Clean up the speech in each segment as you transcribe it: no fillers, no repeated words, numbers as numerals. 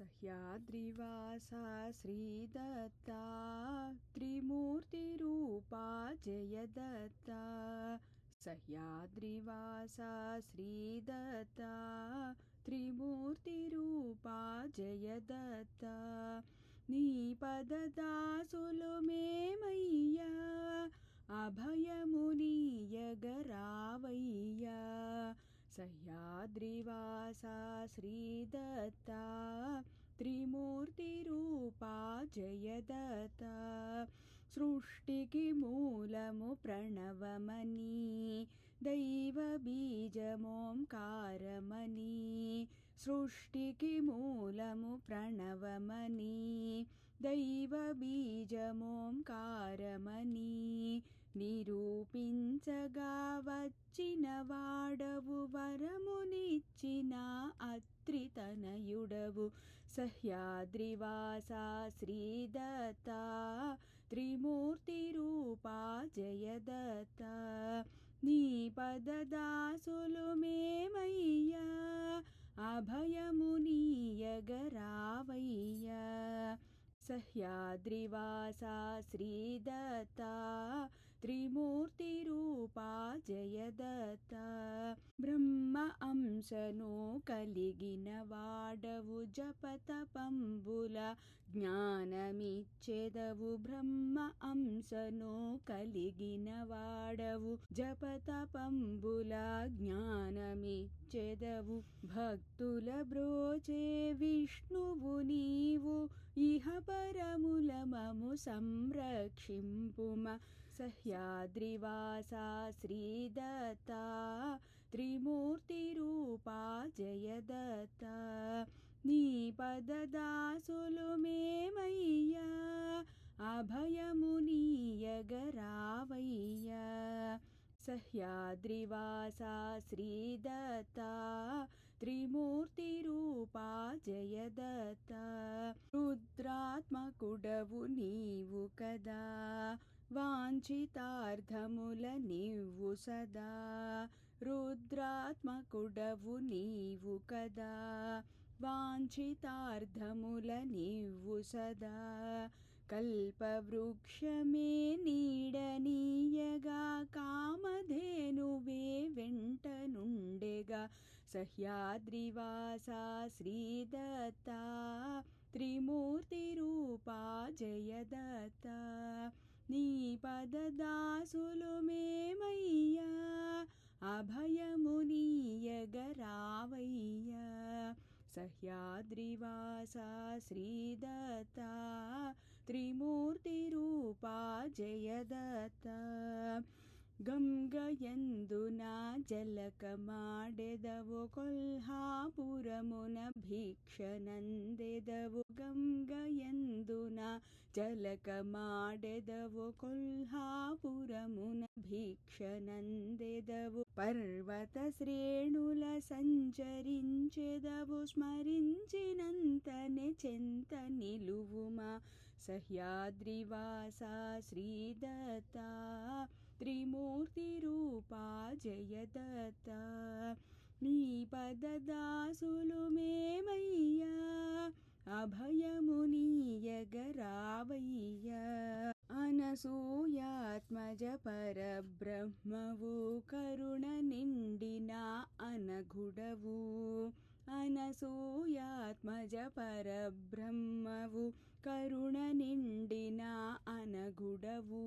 सह्याद्रिवासा श्रीदत्ता त्रिमूर्तिरूपा जयदत्ता। सह्याद्रिवासा श्रीदत्ता त्रिमूर्तिरूपा जयदत्ता। నీ పదదాసులు మేమయ్యా అభయమునీయగరావయ్యా। సహ్యాద్రివాసా శ్రీదత్తా త్రిమూర్తిరూపా జయదత్తా। సృష్టికి మూలము ప్రణవమని దైవ బీజమోంకారమని। సృష్టికి మూలము ప్రణవమని దైవ బీజమోంకారమని। నిరూపించగా వచ్చిన వాడవు వరమునిచ్చిన అత్రితనయుడవు। సహ్యాద్రివాసా శ్రీదత్తా త్రిమూర్తిరూపా జయదత్తా। నీ పదదాసులు మేమయ్యా అభయమునీయగరావయ్యా। సహ్యాద్రివాసా శ్రీదత్తా త్రిమూర్తిరూపా జయదత్తా। బ్రహ్మ అంశను కలిగిన వాడవు జపతపంబుల జ్ఞానమిచ్చెదవు। బ్రహ్మ అంశను కలిగిన వాడవు జపతపంబుల జ్ఞానమిచ్చెదవు। భక్తుల బ్రోచే విష్ణువు నీవు ఇహ పరముల మము సంరక్షింపుమ। సహ్యాద్రివాసా శ్రీదత్తా త్రిమూర్తిరూపా జయదత్తా। నీ పదదాసులు మేమయ్యా అభయమునీయగరావయ్యా। సహ్యాద్రివాసా శ్రీదత్తా త్రిమూర్తిరూపా జయదత్తా। రుద్రాత్మకుడవు నీవు కదా వాంఛితార్థముల నివ్వు సదా। రుద్రాత్మకుడవు నీవు కదా వాంఛితార్థముల నివ్వు సదా। కల్పవృక్షమే నీడనీయగా కామధేనువే వెంట నుండెగా। సహ్యాద్రివాసా శ్రీదత్తా త్రిమూర్తిరూపా జయదత్తా। నీ పదదాసులు మేమయ్యా అభయమునీయగరావయ్యా। సహ్యాద్రివాసా శ్రీదత్తా త్రిమూర్తిరూపా జయదత్తా। గంగయందున జలకమాడెదవు కొల్హాపురమున భిక్షనందెదవు। గంగయందున జలకమాడెదవు కొల్హాపురమున భిక్షనందెదవు। పర్వత శ్రేణుల సంచరించెదవు స్మరించినంతనే చెంత నిలువుమా। సహ్యాద్రివాసా శ్రీదత్తా త్రిమూర్తిరూపా జయదత్తా। నీ పదదాసులు మేమయ్యా అభయమునీయగరావయ్యా। అనసూయాత్మజ పరబ్రహ్మవు కరుణ నిండిన అనఘుడవు। అనసూయాత్మజ పరబ్రహ్మవు కరుణ నిండిన అనఘుడవు।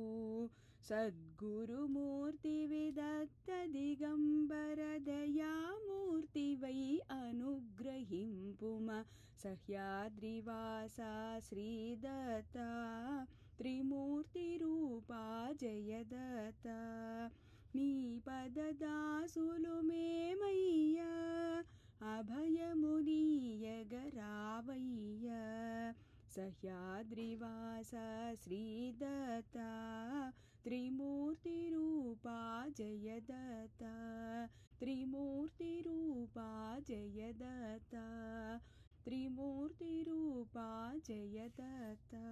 సద్గురుమూర్తివి దత్త దిగంబర దయామూర్తివై అనుగ్రహింపుమ। సహ్యాద్రివాసా శ్రీదత్తా త్రిమూర్తిరూపా జయదత్తా। నీ పదదాసులు మేమయ్యా అభయమునీయగరావయ్యా। సహ్యాద్రివాసా శ్రీదత్తా త్రిమూర్తిరూపా జయదత్తా। త్రిమూర్తిరూపా జయదత్తా। త్రిమూర్తిరూపా జయదత్తా।